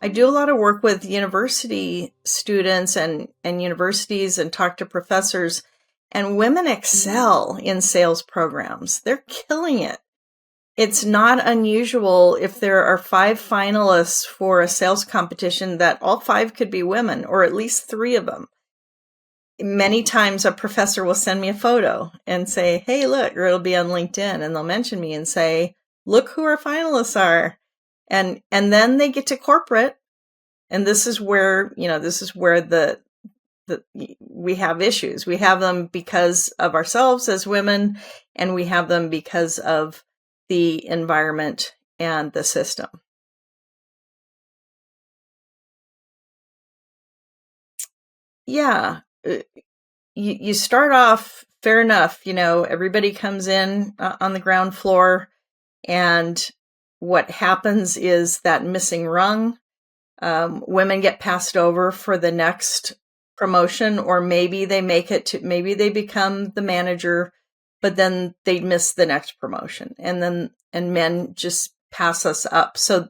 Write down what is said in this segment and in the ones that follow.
I do a lot of work with university students and universities and talk to professors, and women excel in sales programs. They're killing it. It's not unusual if there are 5 finalists for a sales competition that all 5 could be women, or at least 3 of them. Many times a professor will send me a photo and say, hey, look, or it'll be on LinkedIn, and they'll mention me and say, look who our finalists are. And then they get to corporate, and this is where the we have issues. We have them because of ourselves as women, and we have them because of the environment and the system. Yeah. You start off fair enough, everybody comes in on the ground floor, and what happens is that missing rung, women get passed over for the next promotion, or maybe they maybe they become the manager, but then they miss the next promotion, and men just pass us up. So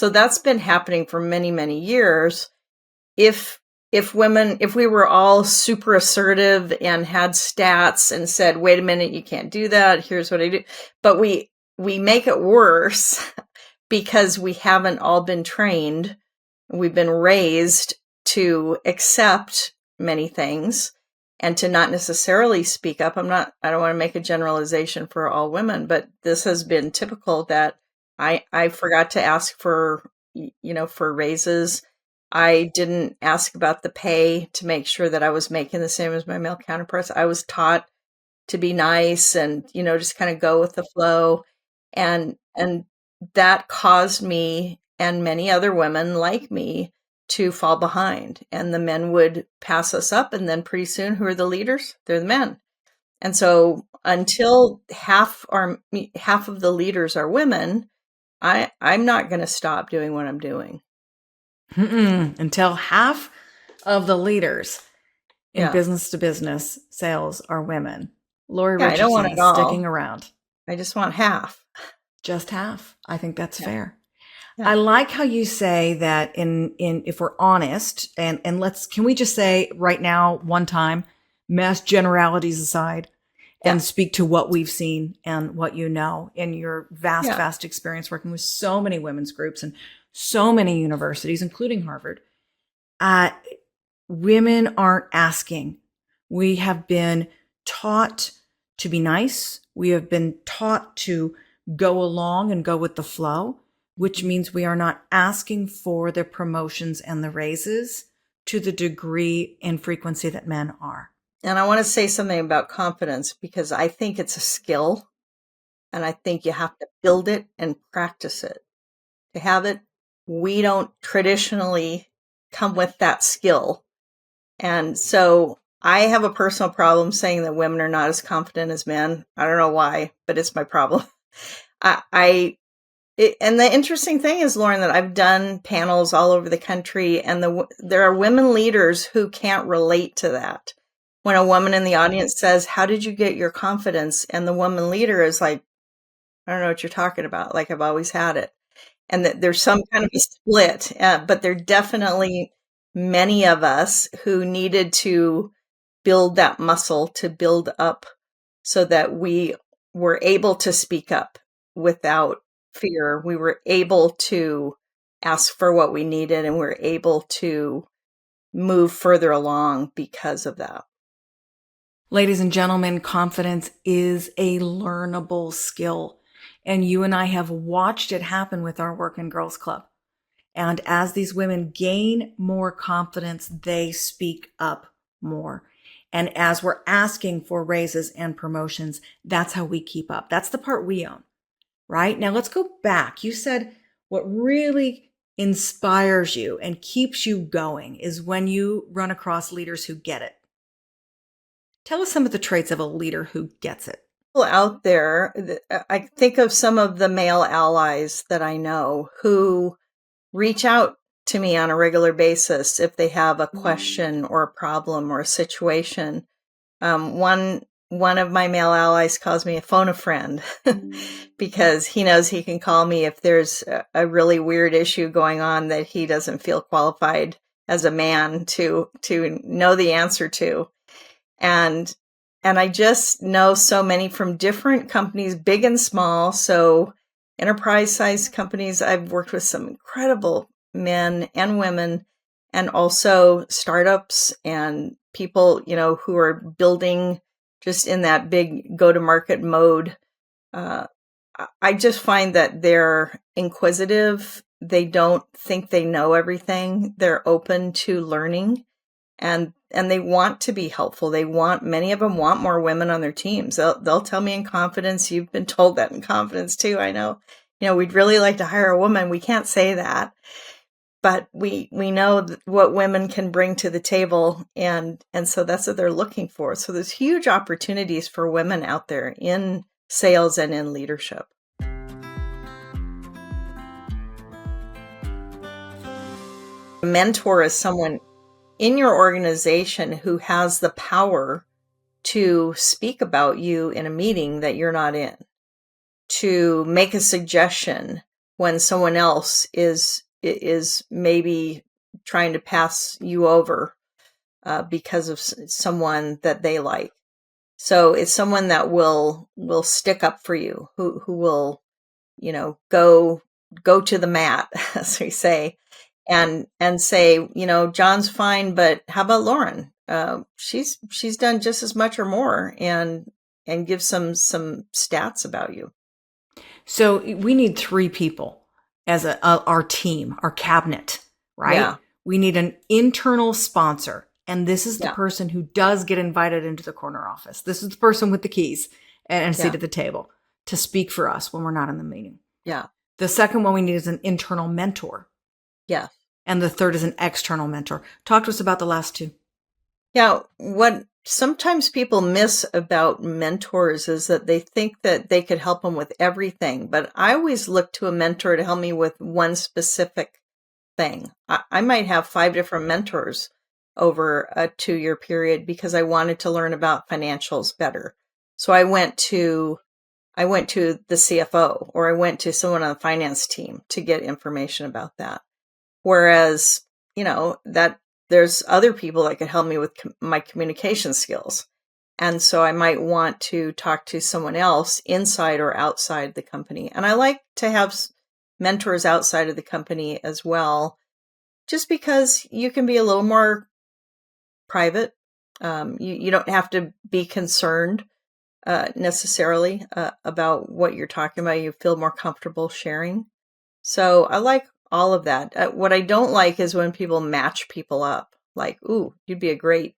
that's been happening for many, many years. If we were all super assertive and had stats and said, wait a minute, you can't do that, here's what I do, but we make it worse because we haven't all been trained. We've been raised to accept many things and to not necessarily speak up. I don't want to make a generalization for all women, but this has been typical that I forgot to ask for raises. I didn't ask about the pay to make sure that I was making the same as my male counterparts. I was taught to be nice and, just kind of go with the flow. And that caused me and many other women like me to fall behind. And the men would pass us up. And then pretty soon, who are the leaders? They're the men. And so until half of the leaders are women, I'm not going to stop doing what I'm doing. Until half of the leaders in business to business sales are women. Lori Richardson, I don't want it all. Sticking around. I just want half. Just half. I think that's fair. Yeah. I like how you say that in if we're honest, and can we just say right now, one time, mass generalities aside, and speak to what we've seen and what you know in your vast experience working with so many women's groups and so many universities, including Harvard. Women aren't asking. We have been taught to be nice. We have been taught to go along and go with the flow, which means we are not asking for the promotions and the raises to the degree and frequency that men are. And I want to say something about confidence, because I think it's a skill, and I think you have to build it and practice it to have it. We don't traditionally come with that skill. And so I have a personal problem saying that women are not as confident as men. I don't know why, but it's my problem. And the interesting thing is, Lauren, that I've done panels all over the country, and there are women leaders who can't relate to that. When a woman in the audience says, how did you get your confidence? And the woman leader is like, I don't know what you're talking about. Like, I've always had it. And that there's some kind of a split, but there are definitely many of us who needed to build that muscle to build up so that we were able to speak up without fear. We were able to ask for what we needed, and we were able to move further along because of that. Ladies and gentlemen, confidence is a learnable skill. And you and I have watched it happen with our work in Girls Club. And as these women gain more confidence, they speak up more. And as we're asking for raises and promotions, that's how we keep up. That's the part we own, right? Now let's go back. You said what really inspires you and keeps you going is when you run across leaders who get it. Tell us some of the traits of a leader who gets it. Out there, I think of some of the male allies that I know who reach out to me on a regular basis if they have a question or a problem or a situation. One one of my male allies calls me a phone a friend because he knows he can call me if there's a really weird issue going on that he doesn't feel qualified as a man to know the answer to. And I just know so many from different companies, big and small. So enterprise-sized companies, I've worked with some incredible men and women, and also startups and people, who are building just in that big go-to-market mode. I just find that they're inquisitive. They don't think they know everything. They're open to learning, and they want to be helpful. Many of them want more women on their teams. They'll tell me in confidence. You've been told that in confidence too. I know, we'd really like to hire a woman. We can't say that, but we know what women can bring to the table. And so that's what they're looking for. So there's huge opportunities for women out there in sales and in leadership. A mentor is someone in your organization who has the power to speak about you in a meeting that you're not in, to make a suggestion when someone else is maybe trying to pass you over because of someone that they like. So it's someone that will stick up for you, who will, go to the mat, as we say, and say, John's fine, but how about Lauren? She's done just as much or more, and give some stats about you. So we need 3 people as our team, our cabinet, right? Yeah. We need an internal sponsor. And this is the person who does get invited into the corner office. This is the person with the keys and seat at the table to speak for us when we're not in the meeting. Yeah. The second one we need is an internal mentor. Yeah. And the third is an external mentor. Talk to us about the last 2. Yeah. What sometimes people miss about mentors is that they think that they could help them with everything. But I always look to a mentor to help me with one specific thing. I might have 5 different mentors over a 2-year period because I wanted to learn about financials better. So I went to the CFO, or I went to someone on the finance team to get information about that. Whereas, that there's other people that could help me with my communication skills. And so I might want to talk to someone else inside or outside the company. And I like to have mentors outside of the company as well, just because you can be a little more private. You don't have to be concerned necessarily about what you're talking about. You feel more comfortable sharing. So I like all of that. What I don't like is when people match people up. Like, ooh, you'd be a great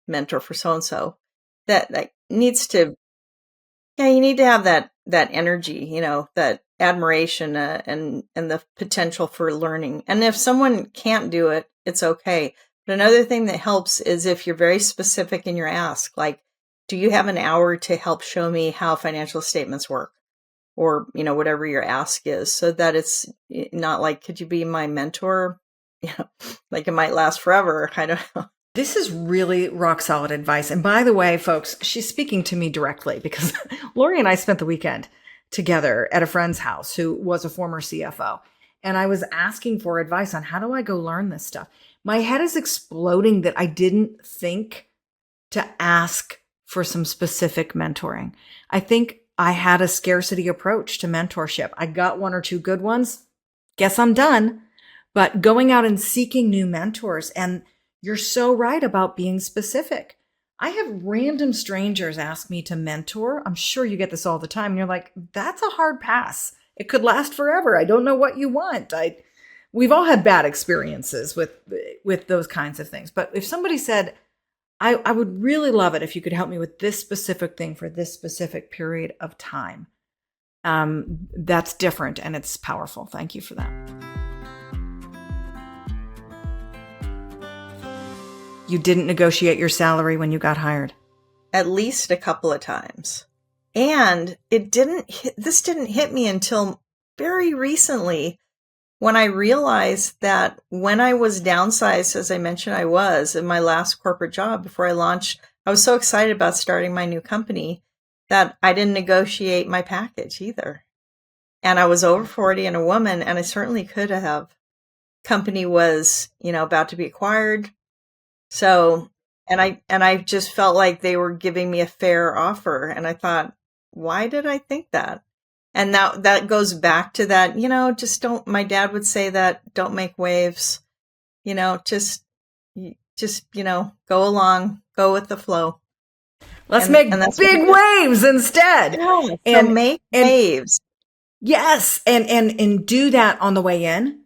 mentor for so-and-so. That needs to, you need to have that energy, that admiration and the potential for learning. And if someone can't do it, it's okay. But another thing that helps is if you're very specific in your ask, like, do you have an hour to help show me how financial statements work? Or, whatever your ask is, so that it's not like, could you be my mentor? Like it might last forever. I don't know. This is really rock solid advice. And by the way, folks, she's speaking to me directly because Lori and I spent the weekend together at a friend's house who was a former CFO. And I was asking for advice on how do I go learn this stuff? My head is exploding that I didn't think to ask for some specific mentoring. I think I had a scarcity approach to mentorship. I got 1 or 2 good ones. Guess I'm done. But going out and seeking new mentors, and you're so right about being specific. I have random strangers ask me to mentor. I'm sure you get this all the time. And you're like, that's a hard pass. It could last forever. I don't know what you want. We've all had bad experiences with those kinds of things. But if somebody said, I would really love it if you could help me with this specific thing for this specific period of time. That's different and it's powerful. Thank you for that. You didn't negotiate your salary when you got hired? At least a couple of times. And this didn't hit me until very recently when I realized that when I was downsized, as I mentioned I was in my last corporate job before I launched, I was so excited about starting my new company that I didn't negotiate my package either. And I was over 40 and a woman, and I certainly could have. Company was, about to be acquired. So, and I just felt like they were giving me a fair offer. And I thought, why did I think that? And that goes back to that, just don't, my dad would say that, don't make waves, just, go along, go with the flow. Let's make and that's big waves instead. Yeah, so And make waves. Yes, and do that on the way in.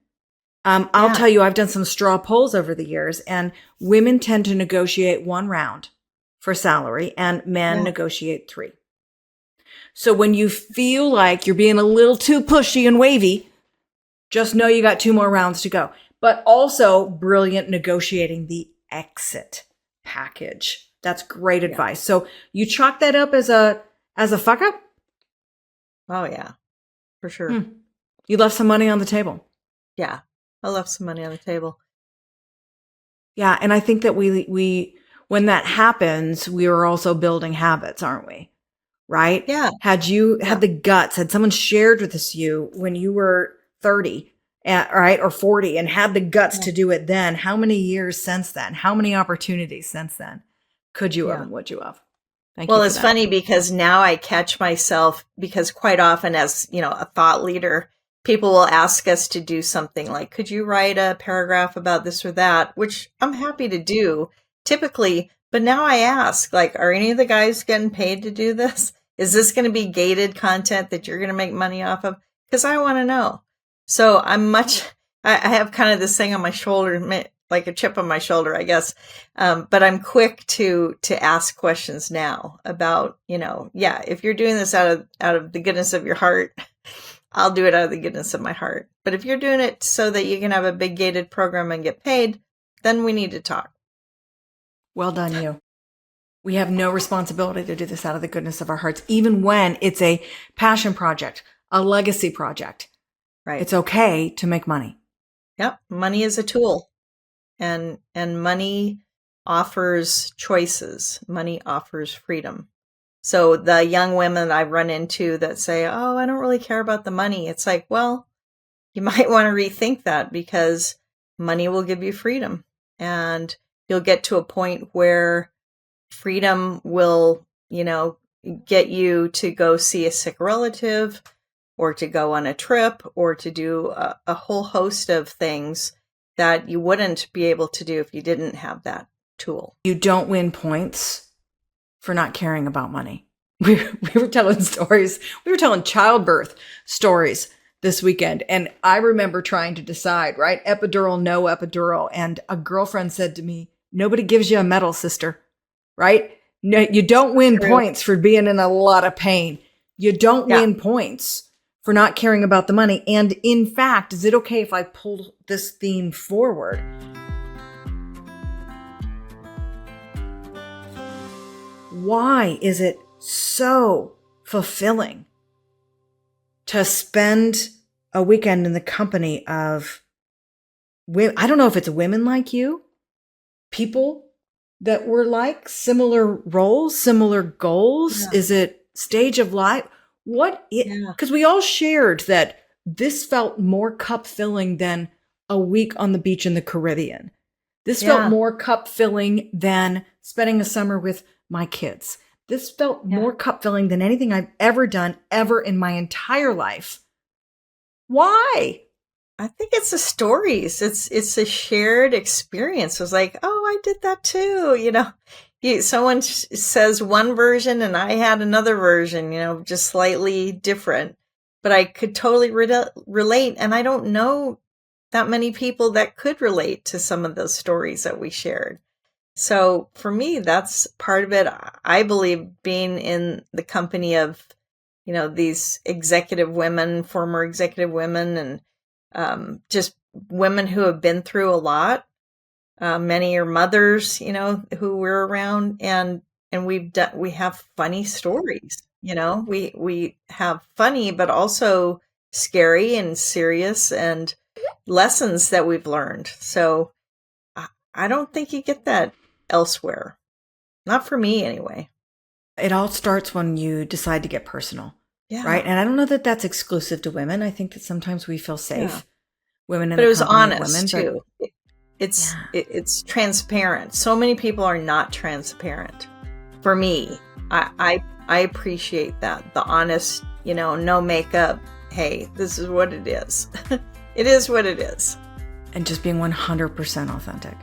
I'll tell you, I've done some straw polls over the years, and women tend to negotiate 1 round for salary, and men negotiate 3. So when you feel like you're being a little too pushy and wavy, just know you got 2 more rounds to go. But also brilliant negotiating the exit package. That's great advice. So you chalk that up as a fuck up? Oh yeah, for sure. You left some money on the table. Yeah, I left some money on the table. Yeah, and I think that we when that happens, we are also building habits, aren't we? Right? Yeah. Had you had the guts, had someone shared with us you when you were 30, right, or 40, and had the guts to do it then, how many years since then? How many opportunities since then could you have and would you have? Thank you. Well, it's funny because now I catch myself, because quite often as, a thought leader, people will ask us to do something like, could you write a paragraph about this or that, which I'm happy to do typically. But now I ask, like, are any of the guys getting paid to do this? Is this going to be gated content that you're going to make money off of? Because I want to know. So I have kind of this thing on my shoulder, like a chip on my shoulder, I guess. But I'm quick to ask questions now about, if you're doing this out of the goodness of your heart, I'll do it out of the goodness of my heart. But if you're doing it so that you can have a big gated program and get paid, then we need to talk. Well done, you. We have no responsibility to do this out of the goodness of our hearts, even when it's a passion project, a legacy project. Right. It's okay to make money. Yep. Money is a tool, and money offers choices. Money offers freedom. So the young women I run into that say, oh, I don't really care about the money. It's like, well, you might want to rethink that, because money will give you freedom, and you'll get to a point where freedom will, get you to go see a sick relative, or to go on a trip, or to do a whole host of things that you wouldn't be able to do if you didn't have that tool. You don't win points for not caring about money. We were telling stories. We were telling childbirth stories this weekend. And I remember trying to decide, right? Epidural, no epidural. And a girlfriend said to me, nobody gives you a medal, sister, right? No, you don't win points for being in a lot of pain. You don't win points for not caring about the money. And in fact, is it okay if I pull this theme forward? Why is it so fulfilling to spend a weekend in the company of women? I don't know if it's women like you, people that were like similar roles, similar goals. Yeah. Is it stage of life? Because we all shared that this felt more cup filling than a week on the beach in the Caribbean. This felt more cup filling than spending a summer with my kids. This felt more cup filling than anything I've ever done ever in my entire life. Why? I think it's the stories. It's a shared experience. It's like, oh, I did that too. Someone says one version and I had another version, just slightly different, but I could totally relate. And I don't know that many people that could relate to some of those stories that we shared. So for me, that's part of it. I believe being in the company of, these executive women, former executive women, and just women who have been through a lot. Many are mothers, who we're around, and we have funny stories. We have funny, but also scary and serious, and lessons that we've learned. So I don't think you get that elsewhere. Not for me, anyway. It all starts when you decide to get personal, right? Yeah. And I don't know that that's exclusive to women. I think that sometimes we feel safe, Yeah. women in But the it was company of women, honest but too. It's yeah. it's transparent. So many people are not transparent. For me, I appreciate that. The honest, no makeup. Hey, this is what it is. It is what it is. And just being 100% authentic.